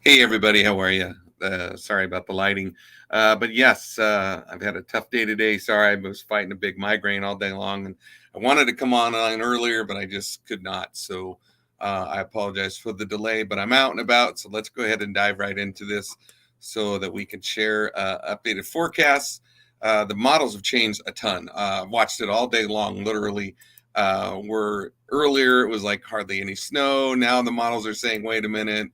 Hey everybody, how are you? Sorry about the lighting, but yes, I've had a tough day today. Sorry, I was fighting a big migraine all day long, and I wanted to come online earlier, but I just could not. So I apologize for the delay, but I'm out and about. So let's go ahead and dive right into this, so that we can share updated forecasts. The models have changed a ton. Watched it all day long, literally. Where earlier it was like hardly any snow. Now the models are saying, "Wait a minute,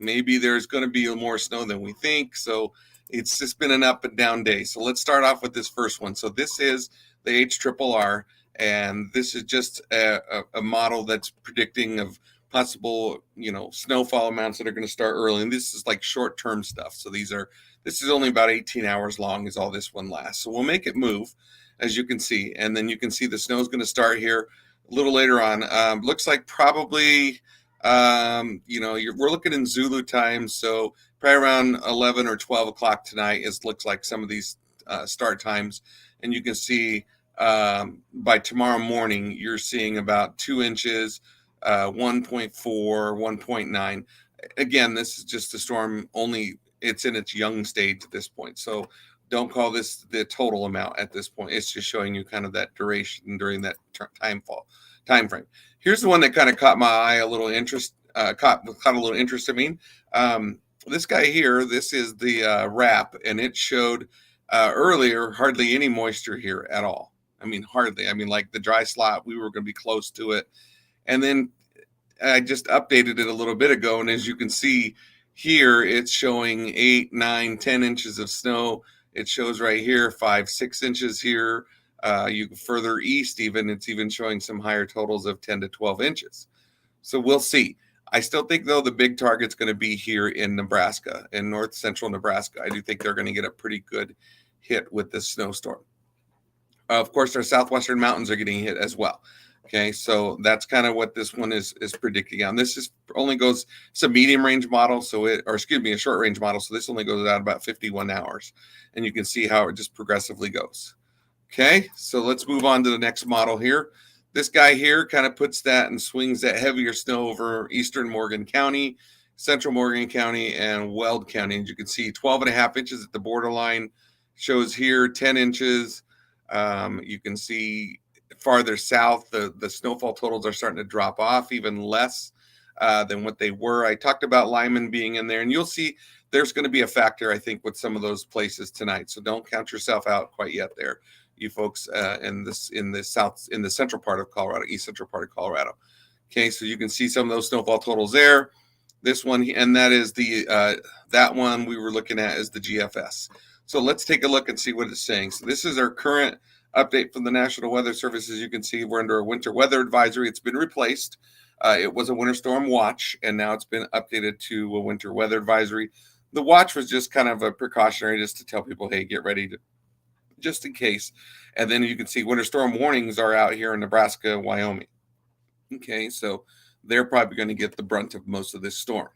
maybe there's going to be more snow than we think." So it's just been an up and down day. So let's start off with this first one. So this is the HRRR, and this is just a model that's predicting of possible, snowfall amounts that are going to start early. And this is like short-term stuff. So this is only about 18 hours long is all this one lasts. So we'll make it move, as you can see. And then you can see the snow is going to start here a little later on. Looks like probably we're looking in Zulu time, so probably around 11 or 12 o'clock tonight is looks like some of these start times, and you can see by tomorrow morning you're seeing about 2 inches, 1.4, 1.9. Again, this is just a storm. Only it's in its young stage at this point, so don't call this the total amount at this point. It's just showing you kind of that duration during that time frame. Here's the one that kind of caught my eye a little interest. Caught a little interest in me. This guy here, this is the wrap, and it showed earlier hardly any moisture here at all. I mean, hardly. I mean, like the dry slot, we were going to be close to it, and then I just updated it a little bit ago, and as you can see here, it's showing 8, 9, 10 inches of snow. It shows right here 5, 6 inches here. You further east, even it's even showing some higher totals of 10 to 12 inches. So we'll see. I still think though the big target's going to be here in Nebraska, in north central Nebraska. I do think they're going to get a pretty good hit with this snowstorm. Of course, our southwestern mountains are getting hit as well. Okay, so that's kind of what this one is predicting on. This is only goes it's a medium range model, so it or excuse me, a short range model. So this only goes out about 51 hours, and you can see how it just progressively goes. Okay, so let's move on to the next model here. This guy here kind of puts that and swings that heavier snow over eastern Morgan County, central Morgan County, and Weld County. As you can see, 12 and a half inches at the borderline, shows here 10 inches. You can see farther south, the snowfall totals are starting to drop off even less than what they were. I talked about Lyman being in there, and you'll see there's going to be a factor, I think, with some of those places tonight. So don't count yourself out quite yet there, you folks in the central part of Colorado, east central part of Colorado. Okay, so you can see some of those snowfall totals there. This one, and that is that one we were looking at is the GFS. So let's take a look and see what it's saying. So this is our current update from the National Weather Service. As you can see, we're under a winter weather advisory. It's been replaced. It was a winter storm watch, and now it's been updated to a winter weather advisory. The watch was just kind of a precautionary, just to tell people, hey, get ready to, just in case. And then you can see winter storm warnings are out here in Nebraska, Wyoming. Okay, so they're probably going to get the brunt of most of this storm.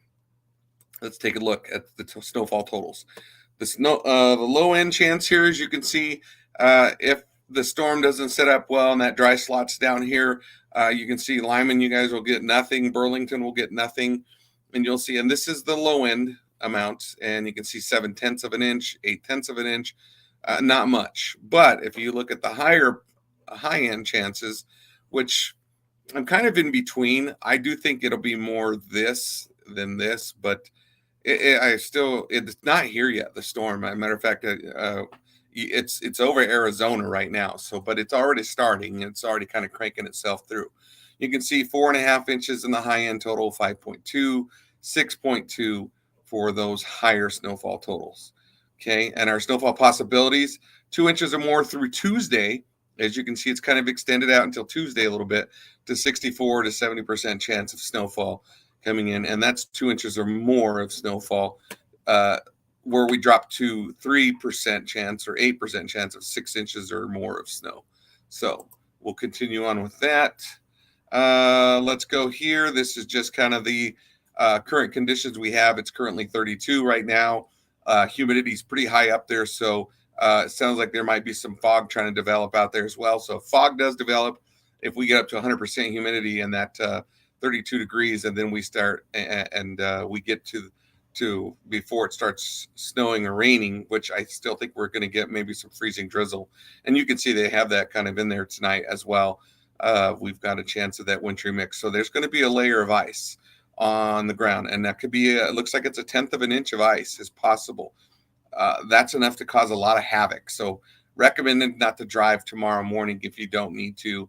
Let's take a look at the snowfall totals. The low end chance here, as you can see, if the storm doesn't set up well and that dry slots down here, you can see Lyman, you guys will get nothing. Burlington will get nothing, and you'll see. And this is the low end amount, and you can see 7/10 of an inch, 8/10 of an inch, not much. But if you look at the high end chances, which I'm kind of in between, I do think it'll be more this than this, but it's not here yet. The storm, as a matter of fact, it's over Arizona right now. So, but it's already starting. It's already kind of cranking itself through. You can see 4.5 inches in the high end total, 5.2, 6.2 for those higher snowfall totals. Okay, and our snowfall possibilities, 2 inches or more through Tuesday. As you can see, it's kind of extended out until Tuesday a little bit to 64 to 70% chance of snowfall coming in, and that's 2 inches or more of snowfall. Where we drop to 3% chance or 8% chance of 6 inches or more of snow. So we'll continue on with that. Let's go here. This is just kind of the current conditions we have. It's currently 32 right now. Humidity is pretty high up there, so it sounds like there might be some fog trying to develop out there as well. So if fog does develop, if we get up to 100% humidity and that 32 degrees, and then we start and we get to to before it starts snowing or raining, which I still think we're going to get maybe some freezing drizzle. And you can see they have that kind of in there tonight as well. We've got a chance of that wintry mix. So there's going to be a layer of ice on the ground, and that could be, it looks like it's a tenth of an inch of ice is possible. That's enough to cause a lot of havoc. So recommended not to drive tomorrow morning if you don't need to,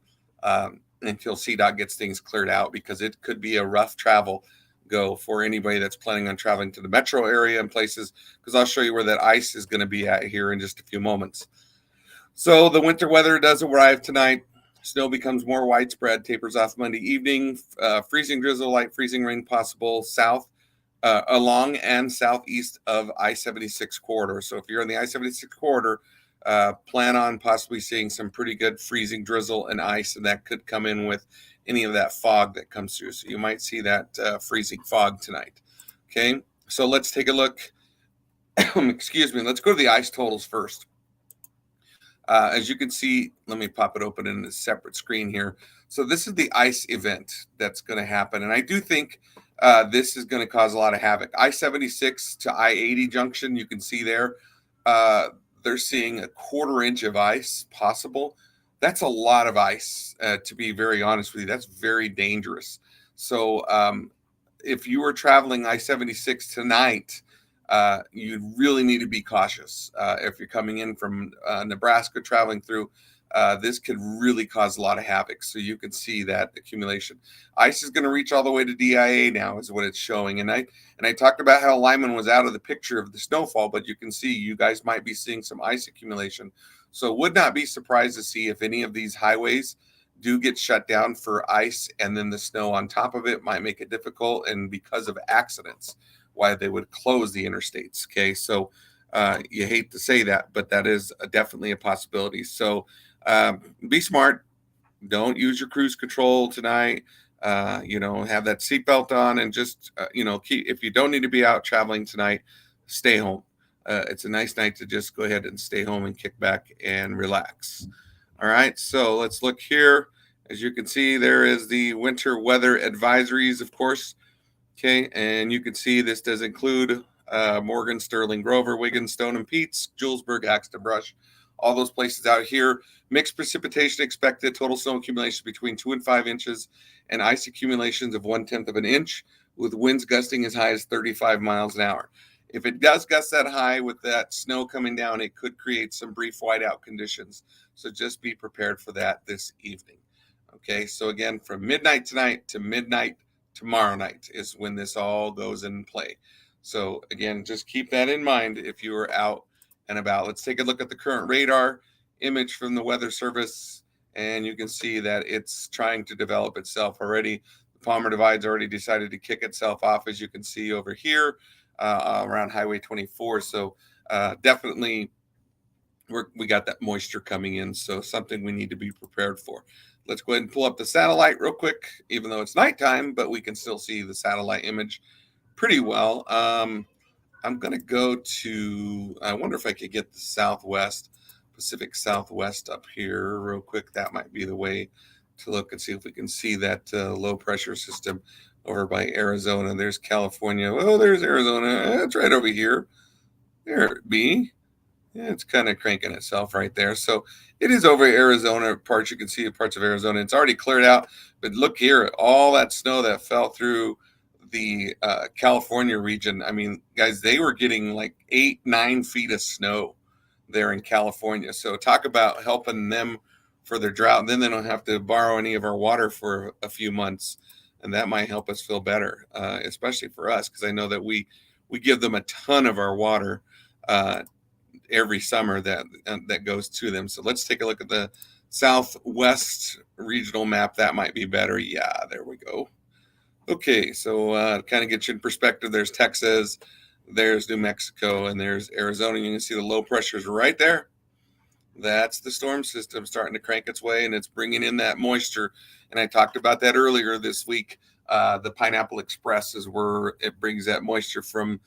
until CDOT gets things cleared out, because it could be a rough travel go for anybody that's planning on traveling to the metro area and places, because I'll show you where that ice is going to be at here in just a few moments. So the winter weather does arrive tonight. Snow becomes more widespread, tapers off Monday evening. Freezing drizzle, light freezing rain possible south, along and southeast of I-76 corridor. So if you're in the I-76 corridor, plan on possibly seeing some pretty good freezing drizzle and ice, and that could come in with any of that fog that comes through. So you might see that freezing fog tonight. Okay, so let's take a look. Excuse me. Let's go to the ice totals first. As you can see, let me pop it open in a separate screen here. So this is the ice event that's going to happen. And I do think this is going to cause a lot of havoc. I-76 to I-80 junction, you can see there, they're seeing a 1/4 inch of ice possible. That's a lot of ice, to be very honest with you. That's very dangerous. So if you are traveling I-76 tonight, you really need to be cautious. If you're coming in from Nebraska, traveling through, this could really cause a lot of havoc. So you can see that accumulation. Ice is going to reach all the way to DIA now, is what it's showing. And I talked about how Lyman was out of the picture of the snowfall, but you can see you guys might be seeing some ice accumulation. So would not be surprised to see if any of these highways do get shut down for ice, and then the snow on top of it might make it difficult, and because of accidents, why they would close the interstates. Okay, so you hate to say that, but that is definitely a possibility. So be smart. Don't use your cruise control tonight. Have that seatbelt on, and just keep. If you don't need to be out traveling tonight, stay home. It's a nice night to just go ahead and stay home and kick back and relax. All right, so let's look here. As you can see, there is the winter weather advisories, of course. Okay, and you can see this does include Morgan, Sterling, Grover, Wiggins, Stone and Pete's, Julesburg, Axton, Brush, all those places out here. Mixed precipitation expected, total snow accumulation between 2 and 5 inches, and ice accumulations of 1/10 of an inch, with winds gusting as high as 35 miles an hour. If it does gust that high with that snow coming down, it could create some brief whiteout conditions. So just be prepared for that this evening. Okay, so again, from midnight tonight to midnight tomorrow night is when this all goes in play. So again, just keep that in mind if you are out and about. Let's take a look at the current radar image from the Weather Service, and you can see that it's trying to develop itself already. The Palmer Divide's already decided to kick itself off, as you can see over here around Highway 24. So definitely we got that moisture coming in, so something we need to be prepared for. Let's go ahead and pull up the satellite real quick, even though it's nighttime, but we can still see the satellite image pretty well. I'm going to go to, I wonder if I could get the Southwest, Pacific Southwest up here real quick. That might be the way to look and see if we can see that low pressure system over by Arizona. There's California. Oh, there's Arizona. It's right over here. There it be. Yeah, it's kind of cranking itself right there. So it is over Arizona parts. You can see parts of Arizona. It's already cleared out. But look here, all that snow that fell through the California region. I mean, guys, they were getting like 8-9 feet of snow there in California. So talk about helping them for their drought. And then they don't have to borrow any of our water for a few months. And that might help us feel better, especially for us, because I know that we give them a ton of our water every summer that goes to them. So let's take a look at the Southwest regional map. That might be better. Yeah, there we go. Okay, so kind of get you in perspective, there's Texas, there's New Mexico, and there's Arizona. You can see the low pressures right there. That's the storm system starting to crank its way, and it's bringing in that moisture. And I talked about that earlier this week. The Pineapple Express is where it brings that moisture from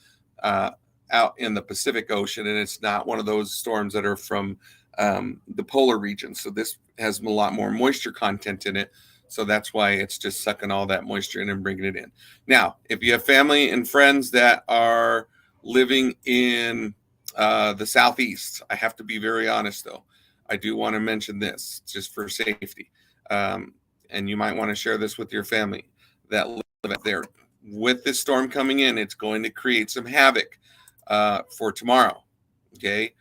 out in the Pacific Ocean, and it's not one of those storms that are from the polar region. So this has a lot more moisture content in it. So that's why it's just sucking all that moisture in and bringing it in. Now, if you have family and friends that are living in the southeast, I have to be very honest though. I do want to mention this just for safety. Um, and you might want to share this with your family that live out there. With this storm coming in, it's going to create some havoc for tomorrow. Okay.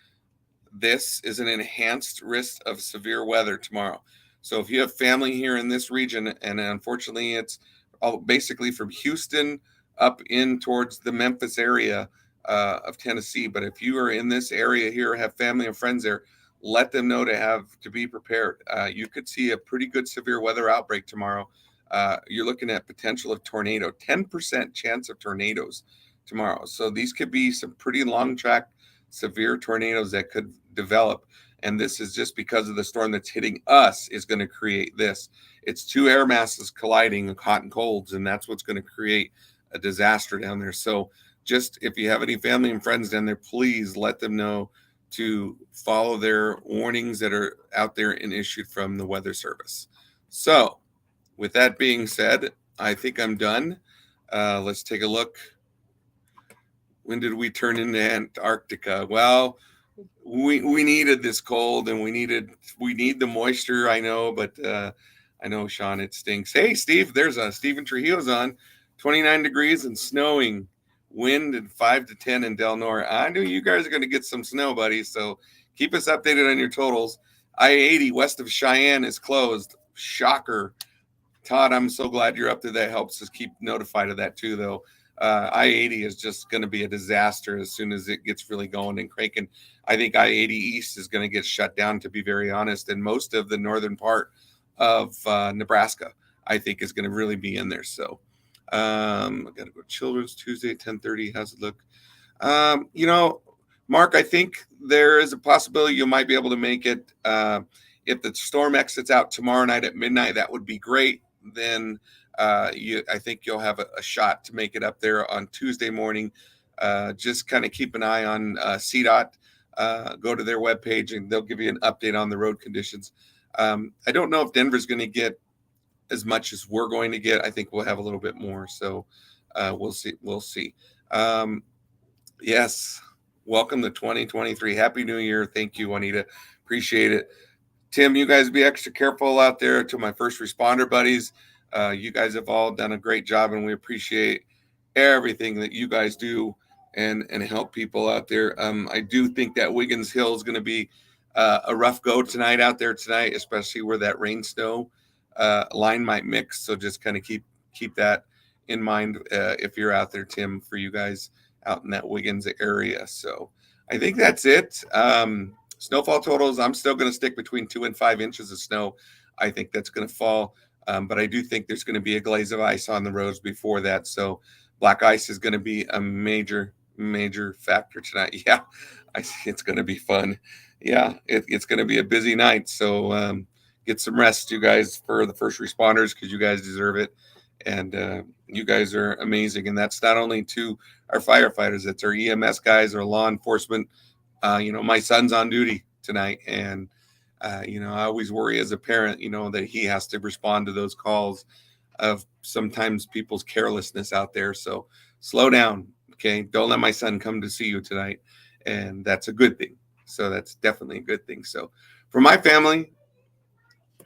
This is an enhanced risk of severe weather tomorrow. So if you have family here in this region, and unfortunately it's all basically from Houston up in towards the Memphis area of Tennessee, but if you are in this area here, have family and friends there, let them know to be prepared. You could see a pretty good severe weather outbreak tomorrow. You're looking at potential of tornado, 10% chance of tornadoes tomorrow. So these could be some pretty long track severe tornadoes that could develop. And this is just because of the storm that's hitting us is going to create this. It's two air masses colliding, hot and colds, and that's what's going to create a disaster down there. So just if you have any family and friends down there, please let them know to follow their warnings that are out there and issued from the Weather Service. So with that being said, I think I'm done. Let's take a look. When did we turn into Antarctica? Well, we needed this cold, and we need the moisture. I know, but I know, Sean, it stinks. Hey, Steve, there's Stephen Trujillo's on. 29 degrees and snowing, wind and 5 to 10 in Del Norte. I knew you guys are going to get some snow, buddy. So keep us updated on your totals. I-80 west of Cheyenne is closed. Shocker. Todd, I'm so glad you're up there. That helps us keep notified of that too, though. I-80 is just going to be a disaster as soon as it gets really going and cranking. I think I-80 East is going to get shut down, to be very honest, and most of the northern part of Nebraska, I think, is going to really be in there. So I got to go to Children's Tuesday at 10:30. How's it look? Mark, I think there is a possibility you might be able to make it. If the storm exits out tomorrow night at midnight, that would be great. Then I think you'll have a shot to make it up there on Tuesday morning. Just kind of keep an eye on CDOT. Go to their webpage and they'll give you an update on the road conditions. I don't know if Denver's going to get as much as we're going to get. I think we'll have a little bit more. So we'll see. We'll see. Yes. Welcome to 2023. Happy New Year. Thank you, Juanita. Appreciate it. Tim, you guys be extra careful out there. To my first responder buddies, you guys have all done a great job, and we appreciate everything that you guys do and help people out there. I do think that Wiggins Hill is going to be a rough go tonight out there tonight, especially where that rain snow line might mix. So just kind of keep that in mind if you're out there, Tim, for you guys out in that Wiggins area. So I think that's it. Snowfall totals, I'm still going to stick between 2 and 5 inches of snow. I think that's going to fall. But I do think there's going to be a glaze of ice on the roads before that. So black ice is going to be a major factor tonight. Yeah, it's going to be fun. Yeah, it's going to be a busy night. So get some rest, you guys, for the first responders, because you guys deserve it. And you guys are amazing. And that's not only to our firefighters, it's our EMS guys, our law enforcement. My son's on duty tonight, and I always worry as a parent, that he has to respond to those calls of sometimes people's carelessness out there. So slow down. Okay. Don't let my son come to see you tonight. And that's a good thing. So that's definitely a good thing. So for my family,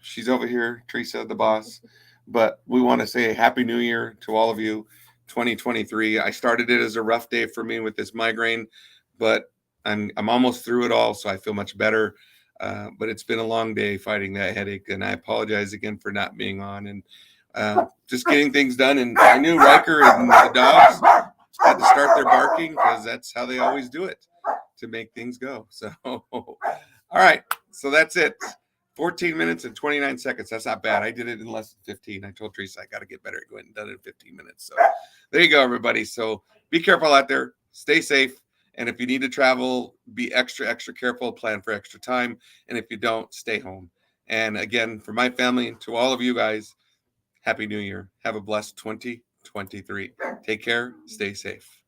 she's over here, Teresa, the boss, but we want to say Happy New Year to all of you. 2023. I started it as a rough day for me with this migraine, but I'm almost through it all. So I feel much better. But it's been a long day fighting that headache, and I apologize again for not being on and just getting things done. And I knew Riker and the dogs had to start their barking because that's how they always do it to make things go. So, all right. So that's it. 14 minutes and 29 seconds. That's not bad. I did it in less than 15. I told Teresa I got to get better at going and done it in 15 minutes. So there you go, everybody. So be careful out there. Stay safe. And if you need to travel, be extra careful, plan for extra time. And if you don't, stay home. And again, for my family and to all of you guys, Happy New Year. Have a blessed 2023. Take care. Stay safe.